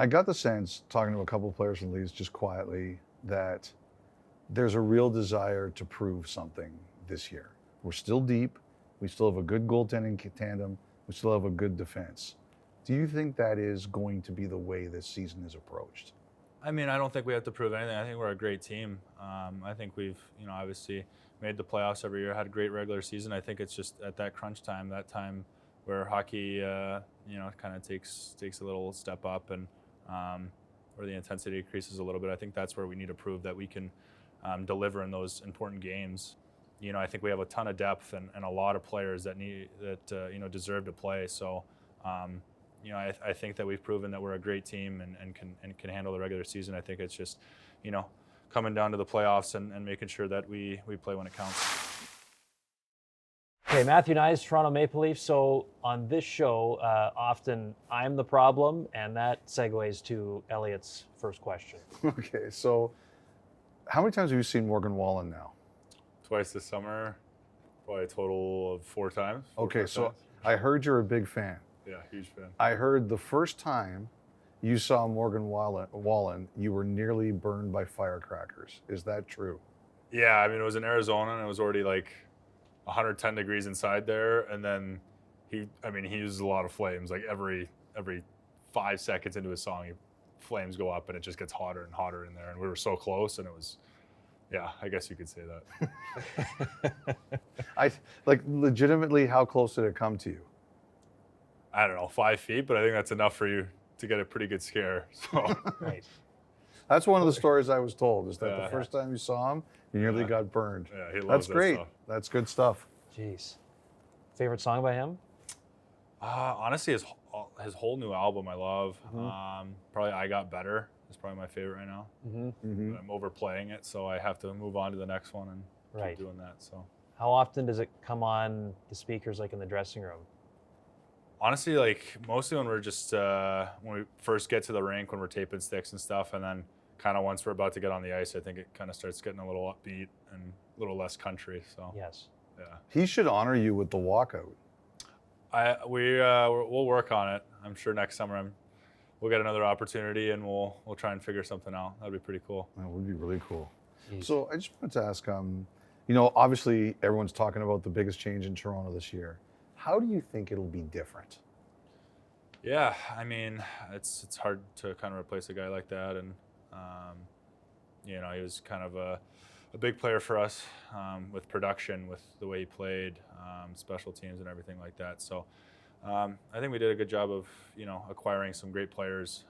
I got the sense, talking to a couple of players in the leagues just quietly, that there's a real desire to prove something this year. We're still deep. We still have a good goaltending tandem. We still have a good defense. Do you think that is going to be the way this season is approached? I mean, I don't think we have to prove anything. I think we're a great team. I think we've, obviously made the playoffs every year, had a great regular season. I think it's just at that crunch time, that time where hockey, kind of takes a little step up and where the intensity increases a little bit. I think that's where we need to prove that we can deliver in those important games. I think we have a ton of depth and a lot of players that deserve to play. So, I think that we've proven that we're a great team and can handle the regular season. I think it's just, coming down to the playoffs and making sure that we play when it counts. Okay, Matthew Knies, Toronto Maple Leafs. So on this show, often I'm the problem, and that segues to Elliot's first question. Okay, so how many times have you seen Morgan Wallen now? Twice this summer, probably a total of 4 times. Okay, so I heard you're a big fan. Yeah, huge fan. I heard the first time you saw Morgan Wallen, you were nearly burned by firecrackers. Is that true? Yeah, I mean, it was in Arizona, and it was already like 110 degrees inside there, and then he uses a lot of flames. Like every 5 seconds into his song, flames go up, and it just gets hotter and hotter in there. And we were so close, and it was, yeah, I guess you could say that. Legitimately, how close did it come to you? I don't know, 5 feet, but I think that's enough for you to get a pretty good scare. So. Right. That's one of the stories I was told, is that the first time you saw him, you nearly got burned. Yeah, he loves That's that great. stuff. That's good stuff. Jeez. Favorite song by him? Honestly, his whole new album I love. Mm-hmm. Probably I Got Better is probably my favorite right now. Mm-hmm. I'm overplaying it, so I have to move on to the next one and Right. keep doing that. So How often does it come on the speakers, like in the dressing room? honestly, like mostly when we're just when we first get to the rink, when we're taping sticks and stuff, and then kind of once we're about to get on the ice, I think it kind of starts getting a little upbeat and a little less country. So Yes. yeah, He should honor you with the walkout. we'll work on it. I'm sure next summer we'll get another opportunity and we'll try and figure something out. That'd be pretty cool. That would be really cool. Jeez. So I just wanted to ask, obviously everyone's talking about the biggest change in Toronto this year. How do you think it'll be different? Yeah, I mean, it's hard to kind of replace a guy like that, and he was kind of a big player for us with production, with the way he played, special teams, and everything like that. So I think we did a good job of acquiring some great players,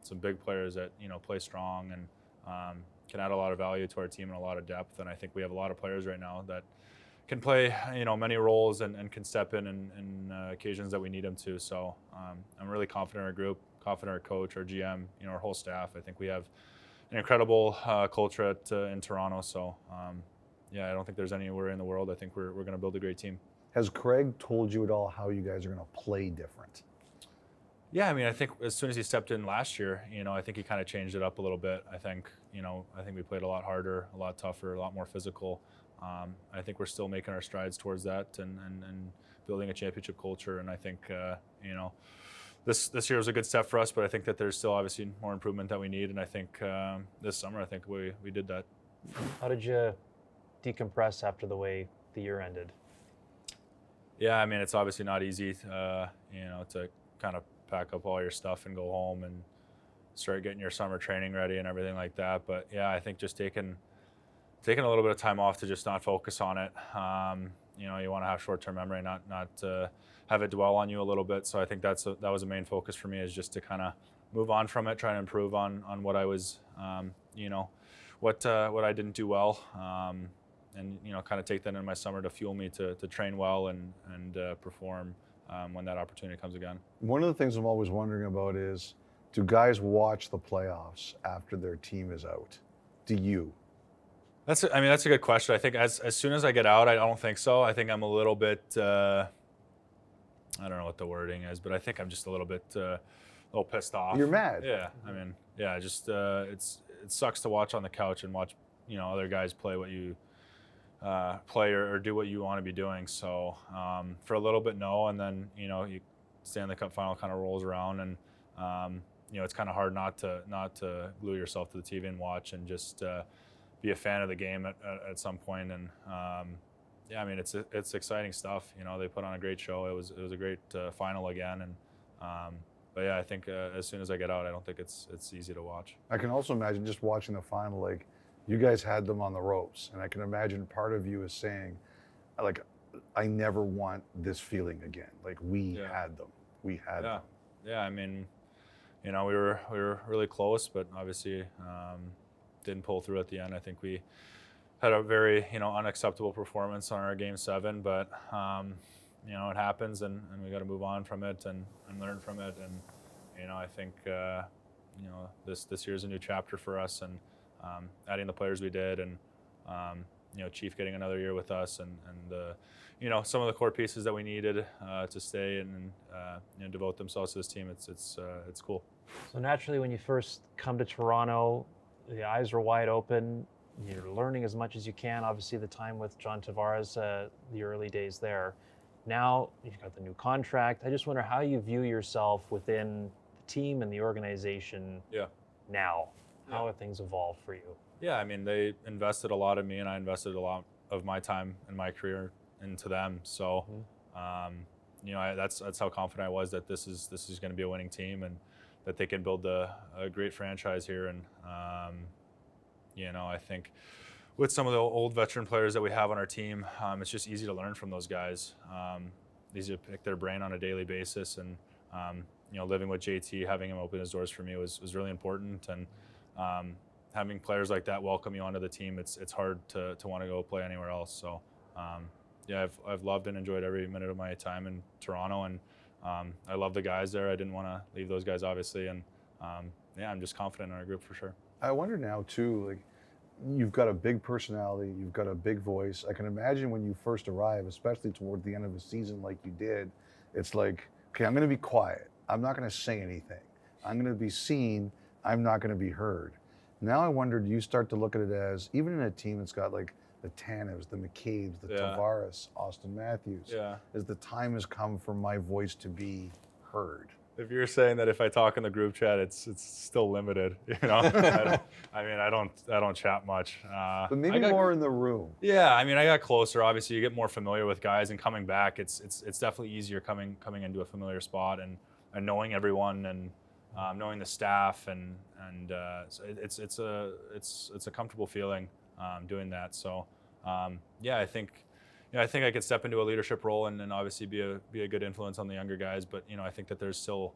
some big players that play strong and can add a lot of value to our team and a lot of depth. And I think we have a lot of players right now that can play many roles and can step in occasions that we need them to. So I'm really confident in our group, confident in our coach, our GM, our whole staff. I think we have an incredible culture in Toronto. So I don't think there's anywhere in the world. I think we're going to build a great team. Has Craig told you at all how you guys are going to play different? Yeah, I mean, I think as soon as he stepped in last year, I think he kind of changed it up a little bit. I think we played a lot harder, a lot tougher, a lot more physical. I think we're still making our strides towards that and building a championship culture. And I think, this year was a good step for us, but I think that there's still obviously more improvement that we need. And I think this summer, I think we did that. How did you decompress after the way the year ended? Yeah, I mean, it's obviously not easy, to kind of pack up all your stuff and go home and start getting your summer training ready and everything like that. But yeah, I think just taking a little bit of time off to just not focus on it. You want to have short-term memory, not have it dwell on you a little bit. So I think that was a main focus for me, is just to kind of move on from it, try to improve on what I was, what I didn't do well, and kind of take that in my summer to fuel me to train well and perform when that opportunity comes again. One of the things I'm always wondering about is, do guys watch the playoffs after their team is out? Do you? That's a good question. I think as soon as I get out, I don't think so. I think I'm a little bit, I don't know what the wording is, but I think I'm just a little pissed off. You're mad. Yeah. I mean, yeah, just it sucks to watch on the couch and watch, other guys play what you play or do what you want to be doing. So for a little bit, no, and then Stanley Cup final kind of rolls around, and it's kind of hard not to glue yourself to the TV and watch and just be a fan of the game at some point. And yeah, I mean, it's exciting stuff. They put on a great show. It was a great final again. And but yeah, I think as soon as I get out, I don't think it's easy to watch. I can also imagine just watching the final, like you guys had them on the ropes, and I can imagine part of you is saying, like, I never want this feeling again. Like we had them. We had them. Yeah, I mean, we were really close, but obviously didn't pull through at the end. I think we had a very unacceptable performance on our Game 7, but it happens, and we got to move on from it and learn from it. And I think this year's a new chapter for us, and adding the players we did, and Chief getting another year with us, and some of the core pieces that we needed to stay and devote themselves to this team. It's cool. So naturally, when you first come to Toronto, the eyes are wide open. You're learning as much as you can. Obviously, the time with John Tavares, the early days there. Now you've got the new contract. I just wonder how you view yourself within the team and the organization. Now, how have things evolved for you? Yeah, I mean, they invested a lot in me, and I invested a lot of my time and my career into them. So, that's how confident I was that this is going to be a winning team, and that they can build a great franchise here. And I think with some of the old veteran players that we have on our team, it's just easy to learn from those guys. Easy to pick their brain on a daily basis, and living with JT, having him open his doors for me was really important. And having players like that welcome you onto the team, it's hard to want to go play anywhere else. So I've loved and enjoyed every minute of my time in Toronto, and I love the guys there. I didn't want to leave those guys, obviously, and I'm just confident in our group for sure. I wonder now too, like, you've got a big personality, you've got a big voice. I can imagine when you first arrive, especially toward the end of a season like you did, it's like, okay, I'm going to be quiet. I'm not going to say anything. I'm going to be seen. I'm not going to be heard. Now I wonder, do you start to look at it as, even in a team that's got like the Tanevs, the McCabe's, the Tavares, Austin Matthews, is the time has come for my voice to be heard? If you're saying that if I talk in the group chat, it's still limited, I don't chat much. But maybe more in the room. Yeah, I mean, I got closer. Obviously, you get more familiar with guys, and coming back, it's definitely easier coming into a familiar spot and knowing everyone, and knowing the staff, and so it's a comfortable feeling doing that. So I think I could step into a leadership role and obviously be a good influence on the younger guys. But I think that there's still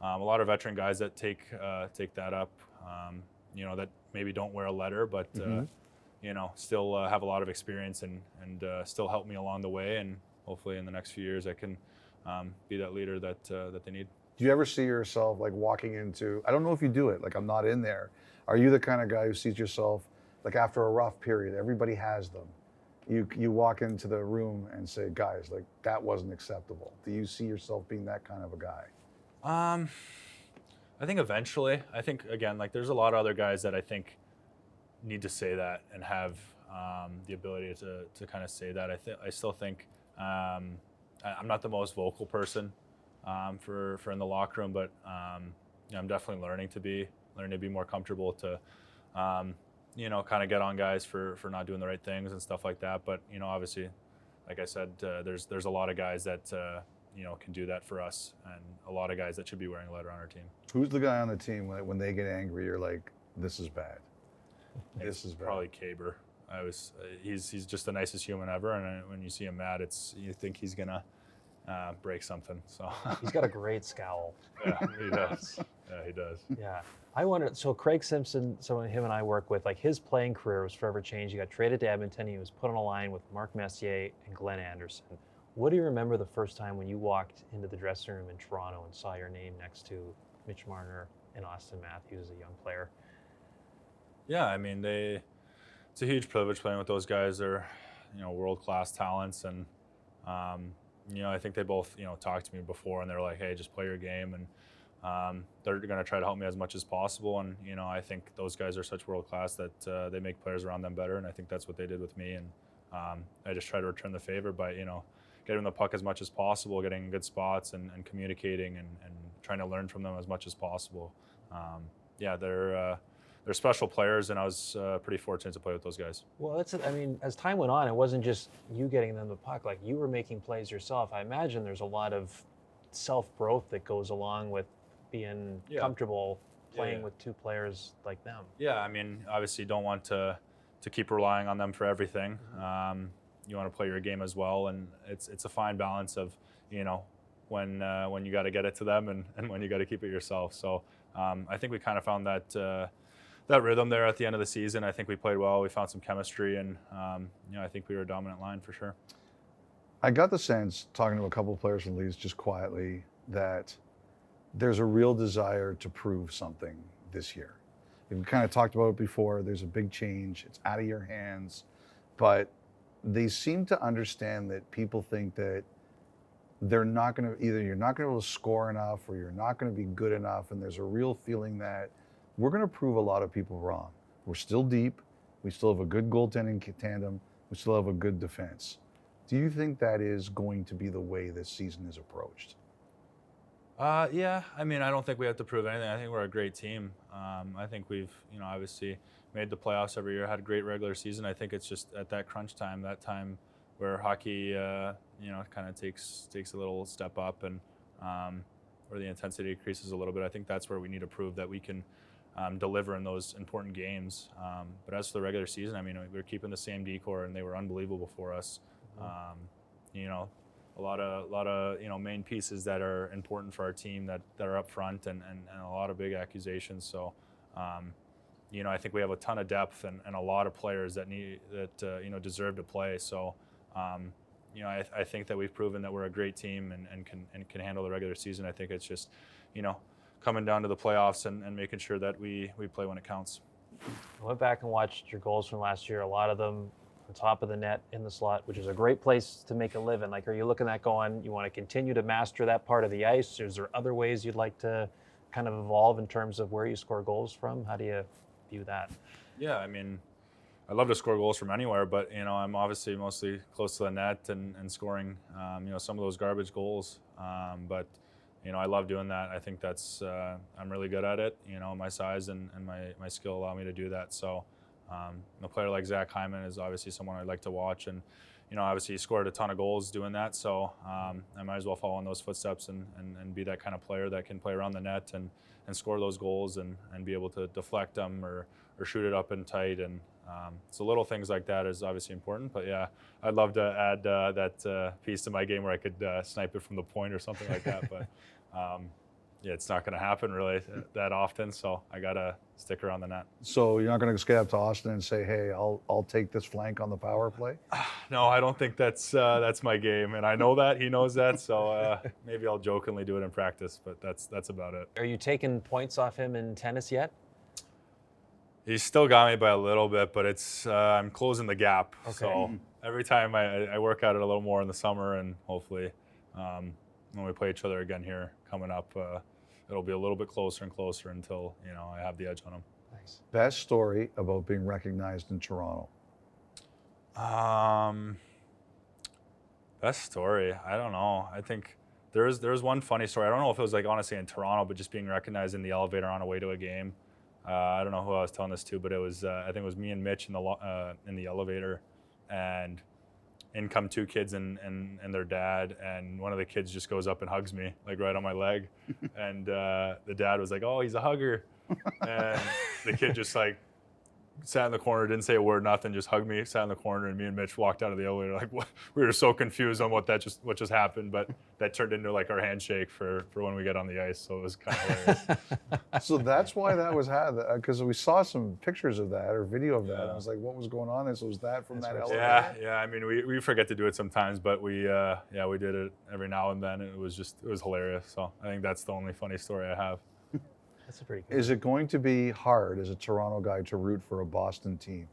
a lot of veteran guys that take that up. That maybe don't wear a letter, but still have a lot of experience and still help me along the way. And hopefully in the next few years I can be that leader that they need. Do you ever see yourself like walking into, I don't know if you do it, like I'm not in there. Are you the kind of guy who sees yourself like after a rough period, everybody has them. You walk into the room and say, guys, like that wasn't acceptable. Do you see yourself being that kind of a guy? I think eventually. I think, again, like there's a lot of other guys that I think need to say that and have the ability to kind of say that. I still think I'm not the most vocal person for in the locker room, but I'm definitely learning to be more comfortable to kind of get on guys for not doing the right things and stuff like that. But obviously, like I said, there's a lot of guys that can do that for us, and a lot of guys that should be wearing a letter on our team. Who's the guy on the team when they get angry, you're like, this is bad? This is bad. Probably Kaber. He's just the nicest human ever, and when you see him mad, you think he's gonna break something. So he's got a great scowl. Yeah, he does. Yeah, he does. Yeah. I wonder, so Craig Simpson, someone him and I work with, like his playing career was forever changed. He got traded to Edmonton. He was put on a line with Mark Messier and Glenn Anderson. What do you remember the first time when you walked into the dressing room in Toronto and saw your name next to Mitch Marner and Austin Matthews, a young player? Yeah, I mean, it's a huge privilege playing with those guys. They're, world-class talents, and I think they both, talked to me before, and they were like, hey, just play your game, and they're going to try to help me as much as possible. And, I think those guys are such world-class that they make players around them better, and I think that's what they did with me. And I just try to return the favor by, getting the puck as much as possible, getting good spots, and communicating and trying to learn from them as much as possible. yeah, they're special players, and I was pretty fortunate to play with those guys. Well, I mean, as time went on, it wasn't just you getting them the puck. Like, you were making plays yourself. I imagine there's a lot of self-growth that goes along with being comfortable playing with two players like them. Yeah, I mean, obviously you don't want to keep relying on them for everything. You want to play your game as well, and it's a fine balance of, when you got to get it to them and when you got to keep it yourself. So I think we kind of found that rhythm there at the end of the season. I think we played well. We found some chemistry, and I think we were a dominant line for sure. I got the sense, talking to a couple of players in Leafs just quietly, that there's a real desire to prove something this year. We've kind of talked about it before. There's a big change. It's out of your hands. But they seem to understand that people think that they're not going to, either you're not going to be able to score enough or you're not going to be good enough. And there's a real feeling that we're going to prove a lot of people wrong. We're still deep. We still have a good goaltending tandem. We still have a good defense. Do you think that is going to be the way this season is approached? Yeah, I mean, I don't think we have to prove anything. I think we're a great team. I think we've, obviously made the playoffs every year, had a great regular season. I think it's just at that crunch time, that time where hockey, kind of takes a little step up, and where the intensity increases a little bit. I think that's where we need to prove that we can deliver in those important games. But as for the regular season, I mean, we were keeping the same decor, and they were unbelievable for us. A lot of main pieces that are important for our team that are up front, and a lot of big accusations. So I think we have a ton of depth and a lot of players that deserve to play. So I think that we've proven that we're a great team and can handle the regular season. I think it's just coming down to the playoffs and making sure that we play when it counts. I went back and watched your goals from last year. A lot of them on top of the net in the slot, which is a great place to make a living. Like, are you looking at going, you want to continue to master that part of the ice? Is there other ways you'd like to kind of evolve in terms of where you score goals from? How do you view that? Yeah, I mean, I love to score goals from anywhere, but I'm obviously mostly close to the net and scoring some of those garbage goals. But I love doing that. I think that's I'm really good at it. My size and my skill allow me to do that. So a player like Zach Hyman is obviously someone I'd like to watch, and obviously he scored a ton of goals doing that. So I might as well follow in those footsteps and be that kind of player that can play around the net and score those goals and be able to deflect them or shoot it up and tight. And so little things like that is obviously important. But yeah, I'd love to add that piece to my game where I could snipe it from the point or something like that. But yeah, it's not going to happen really that often. So I got to stick around the net. So you're not going to skate up to Austin and say, hey, I'll take this flank on the power play? No, I don't think that's my game. And I know that. He knows that. So maybe I'll jokingly do it in practice, but that's about it. Are you taking points off him in tennis yet? He's still got me by a little bit, but it's I'm closing the gap. Okay. So every time I work at it a little more in the summer, and hopefully when we play each other again here coming up, it'll be a little bit closer and closer until I have the edge on him. Nice. Best story about being recognized in Toronto? Best story, I don't know. I think there was one funny story. I don't know if it was like honestly in Toronto, but just being recognized in the elevator on a way to a game. I don't know who I was telling this to, but it was I think it was me and Mitch in the elevator, and in come two kids and their dad, and one of the kids just goes up and hugs me like right on my leg, and the dad was like, "Oh, he's a hugger," and the kid just like sat in the corner, didn't say a word, nothing, just hugged me, sat in the corner, and me and Mitch walked out of the elevator like, what? We were so confused on what just happened, but that turned into like our handshake for when we get on the ice, so it was kind of hilarious. So that's why that was had, because we saw some pictures of that or video of that. Yeah. I was like, what was going on? And so was that from that elevator? Yeah. I mean, we forget to do it sometimes, but we did it every now and then. It was hilarious. So I think that's the only funny story I have. That's a pretty good. Is it going to be hard as a Toronto guy to root for a Boston team?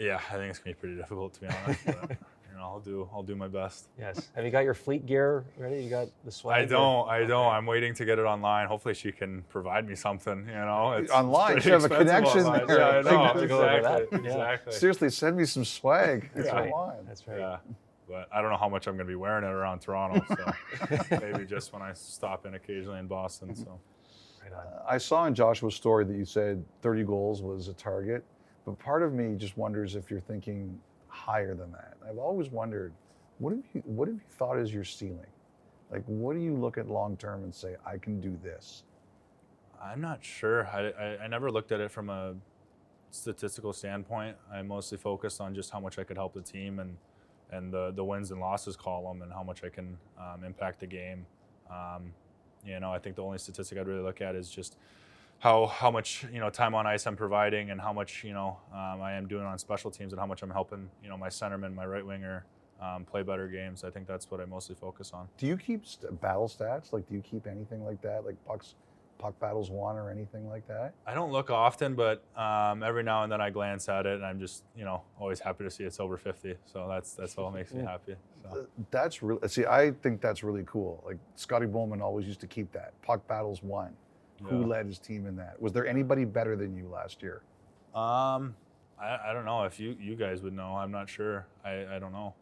Yeah, I think it's gonna be pretty difficult, to be honest. But, I'll do my best. Yes. Have you got your fleet gear ready? You got the swag? I don't. I'm waiting to get it online. Hopefully, she can provide me something. It's Online, pretty you have a expensive connection online. there. Yeah, I know. Have to go over that. Exactly. Yeah. Exactly. Seriously, send me some swag. It's Right. online. That's right. Yeah, but I don't know how much I'm gonna be wearing it around Toronto. So maybe just when I stop in occasionally in Boston. So. Right on. I saw in Joshua's story that you said 30 goals was a target, but part of me just wonders if you're thinking higher than that. I've always wondered, what have you thought is your ceiling? Like, what do you look at long term and say, I can do this? I'm not sure. I never looked at it from a statistical standpoint. I mostly focused on just how much I could help the team and the wins and losses column and how much I can impact the game. I think the only statistic I'd really look at is just how much time on ice I'm providing and how much I am doing on special teams and how much I'm helping my centerman, my right winger play better games. I think that's what I mostly focus on. Do you keep battle stats? Like, do you keep anything like that? Like puck battles won or anything like that? I don't look often, but every now and then I glance at it, and I'm just always happy to see it's over 50. So that's all makes me happy. So. That's really, see, I think that's really cool. Like Scotty Bowman always used to keep that. Puck battles won. Yeah. Who led his team in that? Was there anybody better than you last year? I don't know if you guys would know. I'm not sure. I don't know.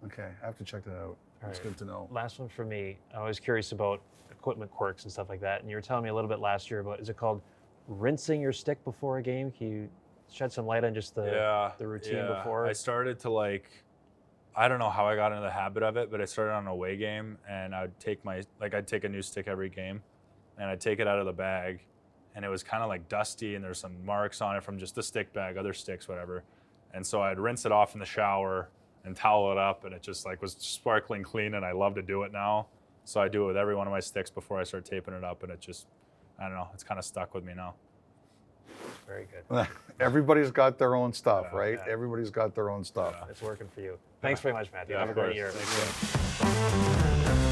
Okay, I have to check that out. That's good to know. Last one for me. I was curious about equipment quirks and stuff like that. And you were telling me a little bit last year about, is it called rinsing your stick before a game? Can you shed some light on just the routine before? I started to I don't know how I got into the habit of it, but I started on an away game, and I'd take a new stick every game, and I'd take it out of the bag, and it was kind of like dusty, and there's some marks on it from just the stick bag, other sticks, whatever. And so I'd rinse it off in the shower and towel it up, and it just was sparkling clean, and I love to do it now. So I do it with every one of my sticks before I start taping it up, and it just, I don't know, it's kind of stuck with me now. Very good. Everybody's got their own stuff, Yeah, right? yeah. Everybody's got their own stuff. It's working for you. Thanks very much, Matthew. Yeah, Have a of great course. year. Thanks,